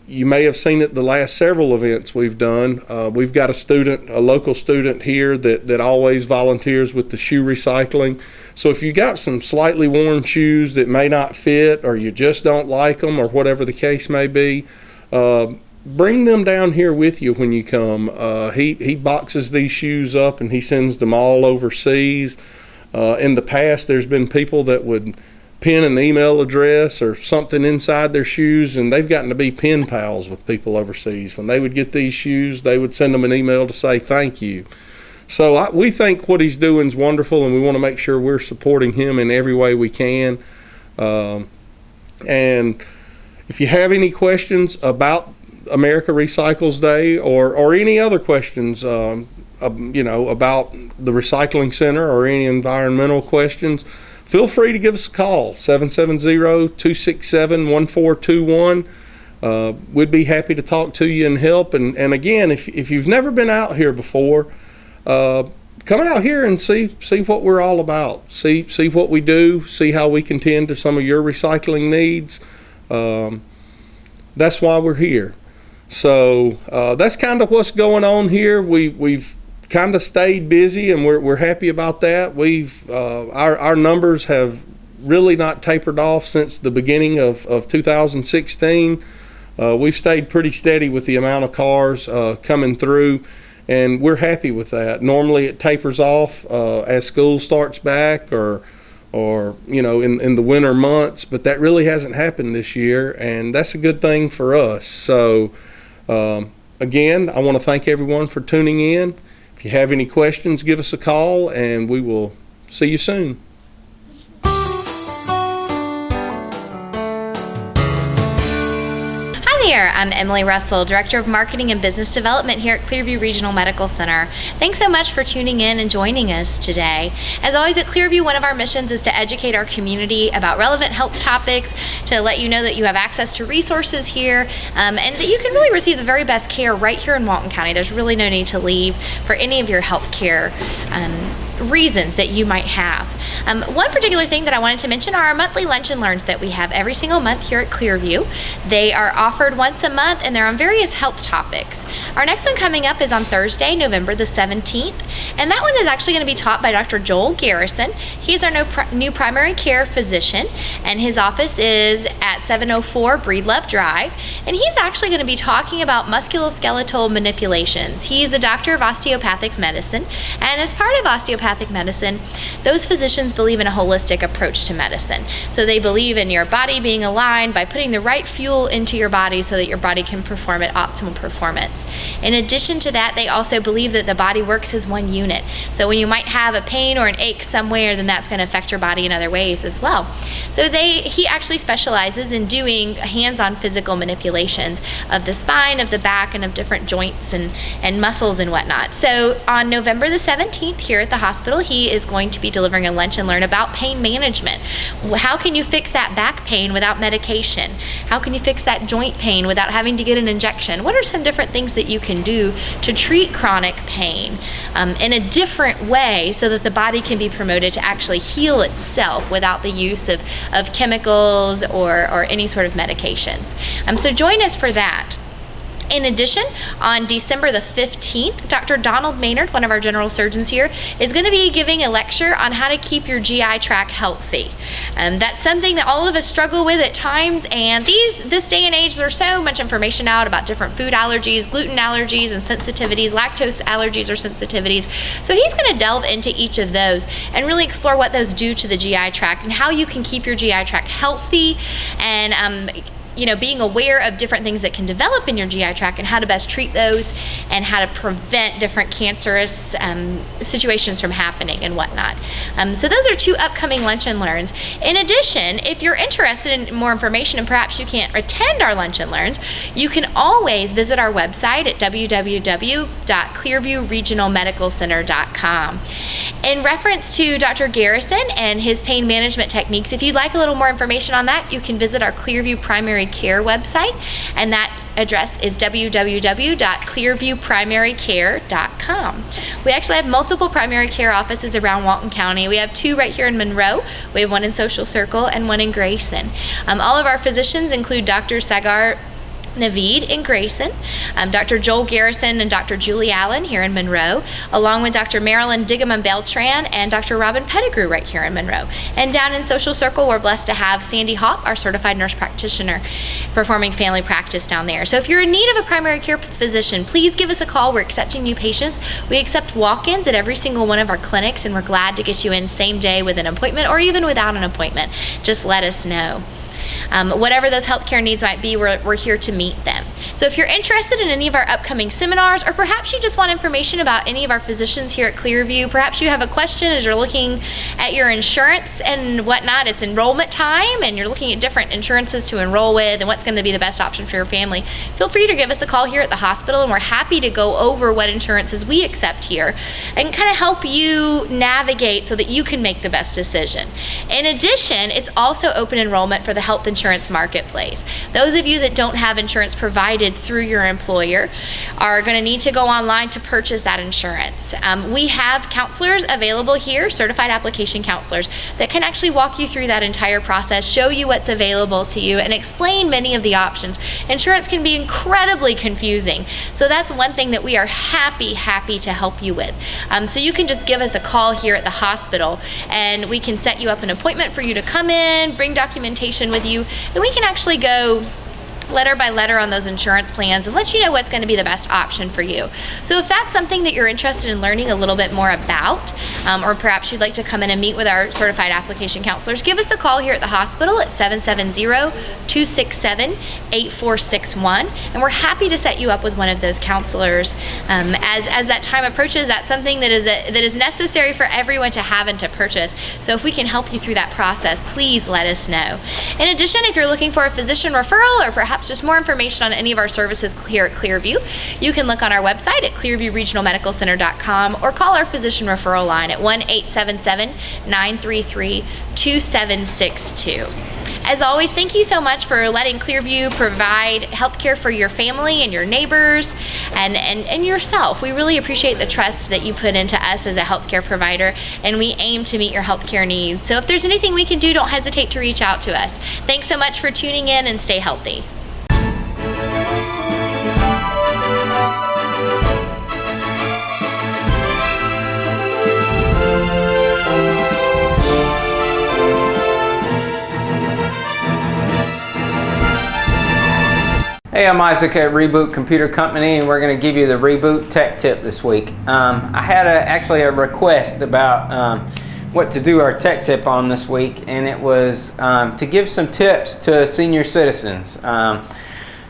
you may have seen it the last several events we've done. We've got a local student here that always volunteers with the shoe recycling. So if you got some slightly worn shoes that may not fit, or you just don't like them, or whatever the case may be, bring them down here with you when you come. He boxes these shoes up and he sends them all overseas. In the past, there's been people that would pin an email address or something inside their shoes, and they've gotten to be pen pals with people overseas. When they would get these shoes, they would send them an email to say thank you. So we think what he's doing is wonderful, and we want to make sure we're supporting him in every way we can. And if you have any questions about America Recycles Day, or any other questions, about the recycling center, or any environmental questions, feel free to give us a call, 770-267-1421. We'd be happy to talk to you and help. And again, if you've never been out here before, come out here and see what we're all about. See what we do. See how we can tend to some of your recycling needs. That's why we're here. So that's kind of what's going on here. We've kind of stayed busy, and we're happy about that. Our numbers have really not tapered off since the beginning of 2016. We've stayed pretty steady with the amount of cars coming through, and we're happy with that. Normally it tapers off as school starts back, or in the winter months, but that really hasn't happened this year, and that's a good thing for us. So again, I want to thank everyone for tuning in. If you have any questions, give us a call, and we will see you soon. Hi there, I'm Emily Russell, Director of Marketing and Business Development here at Clearview Regional Medical Center. Thanks so much for tuning in and joining us today. As always at Clearview, one of our missions is to educate our community about relevant health topics, to let you know that you have access to resources here, and that you can really receive the very best care right here in Walton County. There's really no need to leave for any of your health care reasons that you might have. One particular thing that I wanted to mention are our monthly lunch and learns that we have every single month here at Clearview. They are offered once a month, and they're on various health topics. Our next one coming up is on Thursday, November the 17th, and that one is actually going to be taught by Dr. Joel Garrison. He's our new primary care physician, and his office is at 704 Breedlove Drive, and he's actually going to be talking about musculoskeletal manipulations. He's a doctor of osteopathic medicine, and as part of osteopathic medicine, those physicians believe in a holistic approach to medicine. So they believe in your body being aligned by putting the right fuel into your body so that your body can perform at optimal performance. In addition to that, they also believe that the body works as one unit. So when you might have a pain or an ache somewhere, then that's going to affect your body in other ways as well. So he actually specializes in doing hands-on physical manipulations of the spine, of the back, and of different joints and muscles and whatnot. So on November the 17th here at the hospital, he is going to be delivering a lunch and learn about pain management. How can you fix that back pain without medication? How can you fix that joint pain without having to get an injection? What are some different things things that you can do to treat chronic pain in a different way so that the body can be promoted to actually heal itself without the use of chemicals or any sort of medications. So join us for that. In addition, on December the 15th, Dr. Donald Maynard, one of our general surgeons here, is going to be giving a lecture on how to keep your GI tract healthy. That's something that all of us struggle with at times, and this day and age, there's so much information out about different food allergies, gluten allergies and sensitivities, lactose allergies or sensitivities. So he's going to delve into each of those and really explore what those do to the GI tract and how you can keep your GI tract healthy, and being aware of different things that can develop in your GI tract and how to best treat those and how to prevent different cancerous situations from happening and whatnot. So those are 2 upcoming Lunch and Learns. In addition, if you're interested in more information and perhaps you can't attend our Lunch and Learns, you can always visit our website at www.clearviewregionalmedicalcenter.com. In reference to Dr. Garrison and his pain management techniques, if you'd like a little more information on that, you can visit our Clearview Primary Care website, and that address is www.clearviewprimarycare.com. We actually have multiple primary care offices around Walton County. We have 2 right here in Monroe. We have 1 in Social Circle and 1 in Grayson. All of our physicians include Dr. Sagar Naveed in Grayson, Dr. Joel Garrison and Dr. Julie Allen here in Monroe, along with Dr. Marilyn Digamon Beltran and Dr. Robin Pettigrew right here in Monroe. And down in Social Circle, we're blessed to have Sandy Hopp, our certified nurse practitioner, performing family practice down there. So if you're in need of a primary care physician, please give us a call. We're accepting new patients. We accept walk-ins at every single one of our clinics, and we're glad to get you in same day with an appointment or even without an appointment. Just let us know. Whatever those healthcare needs might be, we're here to meet them. So if you're interested in any of our upcoming seminars, or perhaps you just want information about any of our physicians here at Clearview, perhaps you have a question as you're looking at your insurance and whatnot, it's enrollment time, and you're looking at different insurances to enroll with and what's going to be the best option for your family, feel free to give us a call here at the hospital, and we're happy to go over what insurances we accept here and kind of help you navigate so that you can make the best decision. In addition, it's also open enrollment for the health insurance marketplace. Those of you that don't have insurance provided through your employer are going to need to go online to purchase that insurance. We have counselors available here, certified application counselors, that can actually walk you through that entire process, show you what's available to you, and explain many of the options. Insurance can be incredibly confusing, so that's one thing that we are happy to help you with. So you can just give us a call here at the hospital, and we can set you up an appointment for you to come in, bring documentation with you, and we can actually go letter by letter on those insurance plans and let you know what's going to be the best option for you. So if that's something that you're interested in learning a little bit more about, or perhaps you'd like to come in and meet with our certified application counselors, give us a call here at the hospital at 770-267-8461, and we're happy to set you up with one of those counselors. As that time approaches, that's something that is necessary for everyone to have and to purchase. So if we can help you through that process, please let us know. In addition, if you're looking for a physician referral or perhaps just more information on any of our services here at Clearview, you can look on our website at clearviewregionalmedicalcenter.com or call our physician referral line at 1-877-933-2762. As always, thank you so much for letting Clearview provide healthcare for your family and your neighbors and yourself. We really appreciate the trust that you put into us as a healthcare provider, and we aim to meet your healthcare needs. So if there's anything we can do, don't hesitate to reach out to us. Thanks so much for tuning in, and stay healthy. Hey, I'm Isaac at Reboot Computer Company, and we're going to give you the Reboot Tech Tip this week. I had actually a request about what to do our tech tip on this week, and it was to give some tips to senior citizens.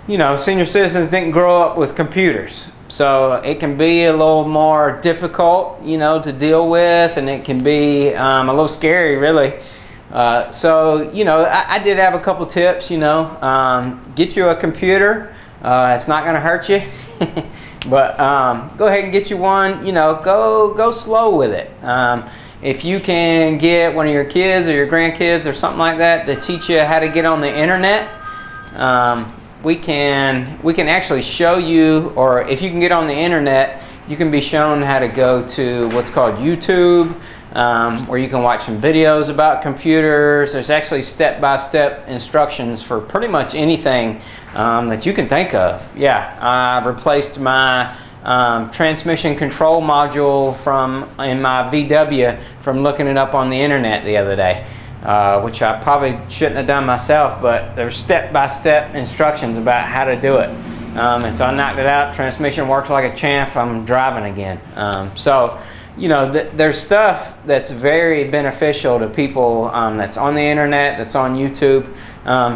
Senior citizens didn't grow up with computers, so it can be a little more difficult, to deal with, and it can be a little scary, really. I did have a couple tips, get you a computer. It's not going to hurt you, but go ahead and get you one, go slow with it. If you can get one of your kids or your grandkids or something like that to teach you how to get on the internet, we can actually show you, or if you can get on the internet, you can be shown how to go to what's called YouTube, where you can watch some videos about computers. There's actually step-by-step instructions for pretty much anything that you can think of. Yeah, I replaced my transmission control module in my VW from looking it up on the internet the other day, which I probably shouldn't have done myself, but there's step-by-step instructions about how to do it. And so I knocked it out. Transmission works like a champ. I'm driving again. So, you know, there's stuff that's very beneficial to people that's on the internet, that's on YouTube.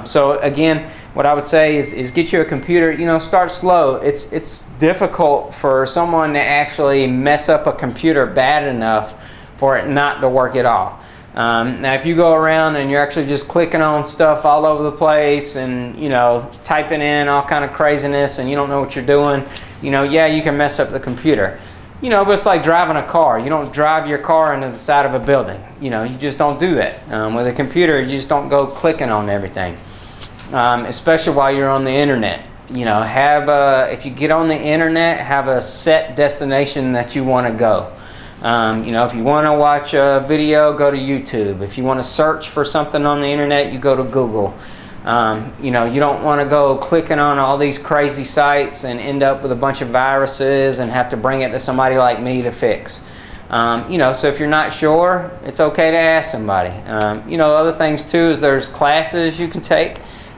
So again, what I would say is get you a computer. You know, start slow. It's difficult for someone to actually mess up a computer bad enough for it not to work at all. Now, if you go around and you're actually just clicking on stuff all over the place and, you know, typing in all kind of craziness and you don't know what you're doing, you know, yeah, you can mess up the computer. You know, but it's like driving a car. You don't drive your car into the side of a building. You know, you just don't do that. With a computer, you just don't go clicking on everything, especially while you're on the internet. You know, if you get on the internet, have a set destination that you want to go. You know, if you want to watch a video, go to YouTube. If you want to search for something on the internet, you go to Google. You know, you don't want to go clicking on all these crazy sites and end up with a bunch of viruses and have to bring it to somebody like me to fix. You know, so if you're not sure, it's okay to ask somebody. You know, other things too is there's classes you can take.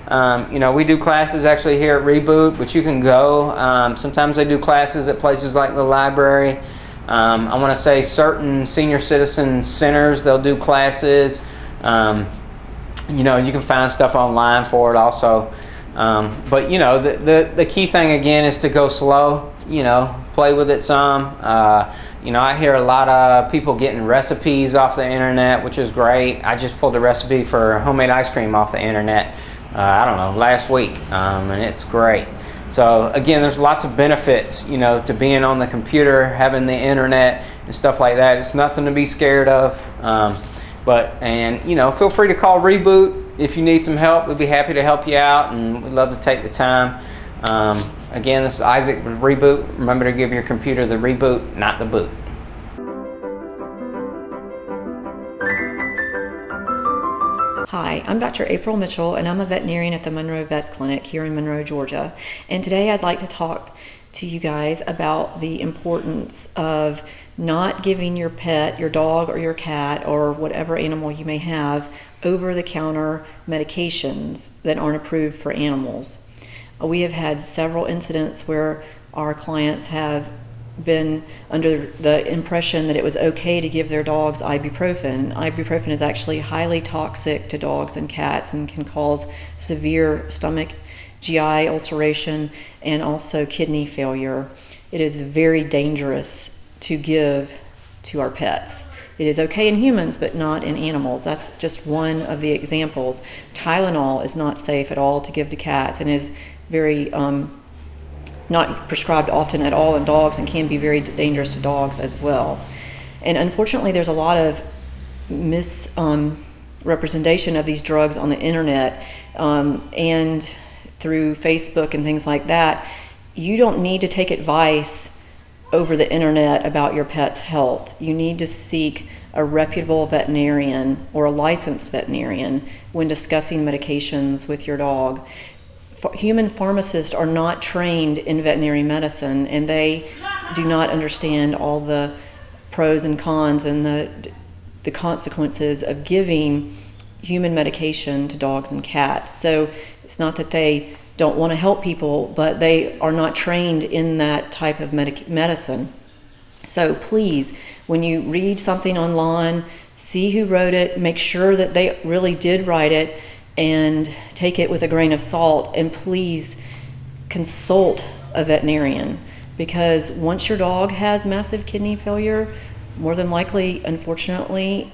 You know, we do classes actually here at Reboot, but you can go. Sometimes they do classes at places like the library. I want to say certain senior citizen centers, they'll do classes. You know, you can find stuff online for it also. But, you know, the key thing, again, is to go slow, you know, play with it some. You know, I hear a lot of people getting recipes off the internet, which is great. I just pulled a recipe for homemade ice cream off the internet, I don't know, last week, and it's great. So, again, there's lots of benefits, you know, to being on the computer, having the internet and stuff like that. It's nothing to be scared of. And you know, feel free to call Reboot if you need some help. We'd be happy to help you out, and we'd love to take the time. Again, this is Isaac with Reboot. Remember to give your computer the reboot, not the boot. Hi, I'm Dr. April Mitchell, and I'm a veterinarian at the Monroe Vet Clinic here in Monroe, Georgia. And today I'd like to talk to you guys about the importance of not giving your pet, your dog or your cat or whatever animal you may have, over-the-counter medications that aren't approved for animals. We have had several incidents where our clients have been under the impression that it was okay to give their dogs ibuprofen. Ibuprofen is actually highly toxic to dogs and cats and can cause severe stomach, GI ulceration, and also kidney failure. It is very dangerous to give to our pets. It is okay in humans, but not in animals. That's just one of the examples. Tylenol is not safe at all to give to cats and is very not prescribed often at all in dogs and can be very dangerous to dogs as well. And unfortunately, there's a lot of misrepresentation of these drugs on the internet and through Facebook and things like that. You don't need to take advice over the internet about your pet's health. You need to seek a reputable veterinarian or a licensed veterinarian when discussing medications with your dog. Human pharmacists are not trained in veterinary medicine, and they do not understand all the pros and cons and the consequences of giving human medication to dogs and cats. So it's not that they don't want to help people, but they are not trained in that type of medicine. So please, when you read something online, see who wrote it, make sure that they really did write it, and take it with a grain of salt, and please consult a veterinarian, because once your dog has massive kidney failure, more than likely, unfortunately,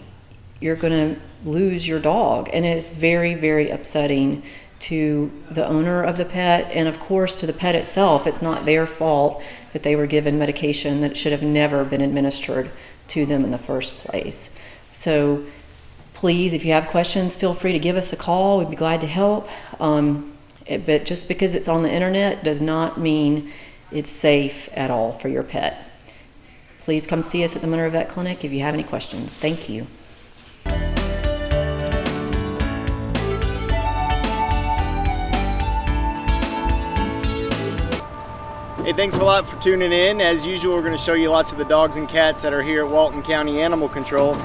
you're going to lose your dog, and it's very, very upsetting to the owner of the pet, and of course to the pet itself. It's not their fault that they were given medication that should have never been administered to them in the first place. So please, if you have questions, feel free to give us a call. We'd be glad to help. But just because it's on the internet does not mean it's safe at all for your pet. Please come see us at the Monroe Vet Clinic if you have any questions. Thank you. Hey, thanks a lot for tuning in. As usual, we're going to show you lots of the dogs and cats that are here at Walton County Animal Control.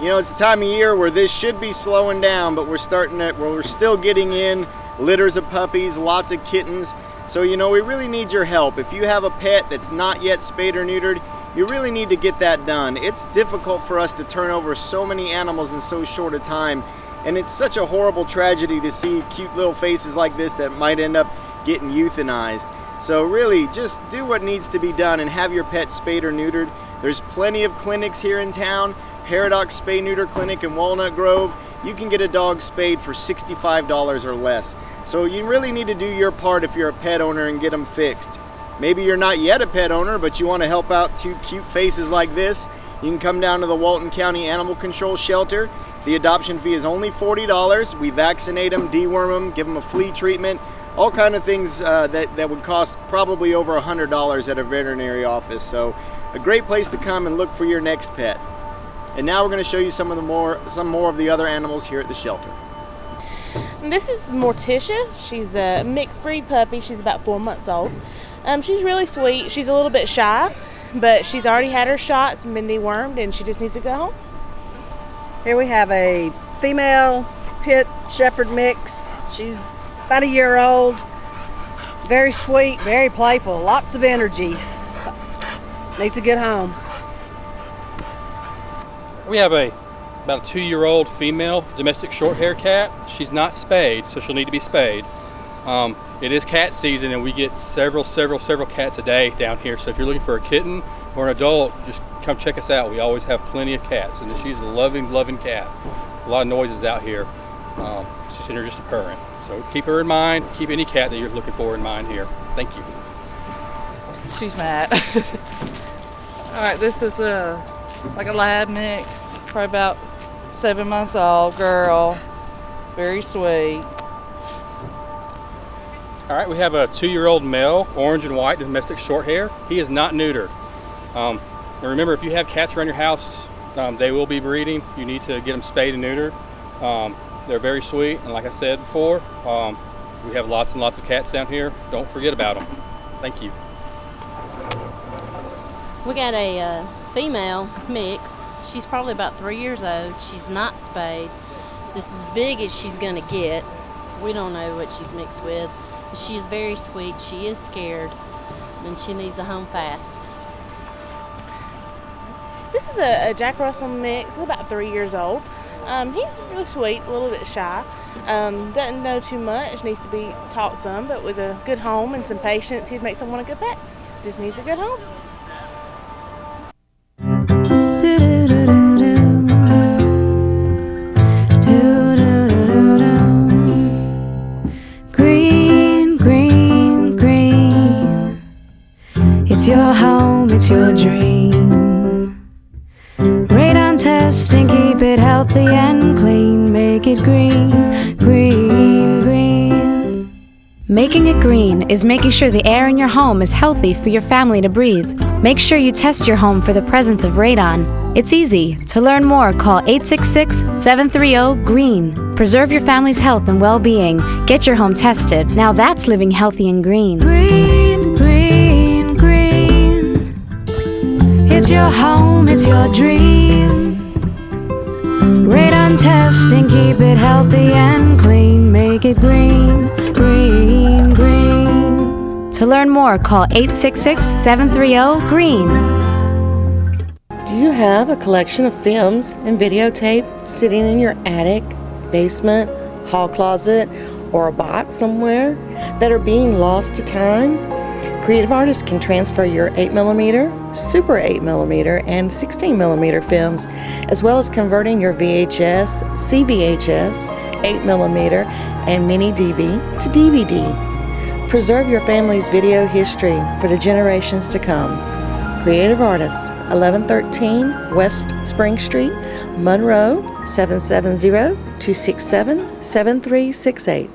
You know, it's the time of year where this should be slowing down, but we're still getting in litters of puppies, lots of kittens. So, you know, we really need your help. If you have a pet that's not yet spayed or neutered, you really need to get that done. It's difficult for us to turn over so many animals in so short a time, and it's such a horrible tragedy to see cute little faces like this that might end up getting euthanized. So really, just do what needs to be done and have your pet spayed or neutered. There's plenty of clinics here in town. Paradox Spay Neuter Clinic in Walnut Grove. You can get a dog spayed for $65 or less. So you really need to do your part if you're a pet owner and get them fixed. Maybe you're not yet a pet owner, but you want to help out two cute faces like this. You can come down to the Walton County Animal Control Shelter. The adoption fee is only $40. We vaccinate them, deworm them, give them a flea treatment. All kind of things that would cost probably over $100 at a veterinary office. So a great place to come and look for your next pet. And now we're going to show you some more of the other animals here at the shelter. This is Morticia. She's a mixed breed puppy. She's about 4 months old. She's really sweet. She's a little bit shy, but she's already had her shots and been dewormed, and she just needs to go home. Here we have a female pit shepherd mix. She's about a year old, very sweet, very playful, lots of energy. Needs a good home. We have about a 2-year-old female domestic short hair cat. She's not spayed, so she'll need to be spayed. It is cat season, and we get several cats a day down here. So if you're looking for a kitten or an adult, just come check us out. We always have plenty of cats, and she's a loving cat. A lot of noises out here. It's just just occurring. So keep her in mind. Keep any cat that you're looking for in mind here. Thank you. She's mad. All right, this is like a lab mix, probably about 7 months old, girl, very sweet. All right, we have a 2-year-old male, orange and white domestic short hair. He is not neutered. And remember, if you have cats around your house, they will be breeding. You need to get them spayed and neutered. They're very sweet, and like I said before, we have lots and lots of cats down here. Don't forget about them. Thank you. We got a female mix. She's probably about 3 years old. She's not spayed. This is as big as she's gonna get. We don't know what she's mixed with. But she is very sweet. She is scared, and she needs a home fast. This is a Jack Russell mix. He's about 3 years old. He's really sweet, a little bit shy. Doesn't know too much, needs to be taught some, but with a good home and some patience, he'd make someone a good pet. Just needs a good home. Green, green, green. It's your home, it's your dream. Radon test and keep it healthy and clean. Make it green, green, green. Making it green is making sure the air in your home is healthy for your family to breathe. Make sure you test your home for the presence of radon. It's easy. To learn more, call 866-730-GREEN. Preserve your family's health and well-being. Get your home tested. Now that's living healthy and green. Green, green, green. It's your home, it's your dream. Radon test and keep it healthy and clean. Make it green, green, green. To learn more, call 866-730-GREEN. Do you have a collection of films and videotape sitting in your attic, basement, hall closet, or a box somewhere that are being lost to time? Creative artists can transfer your 8mm, Super 8mm, and 16mm films, as well as converting your VHS, CVHS, 8mm, and mini DV to DVD. Preserve your family's video history for the generations to come. Creative Artists, 1113 West Spring Street, Monroe, 770-267-7368.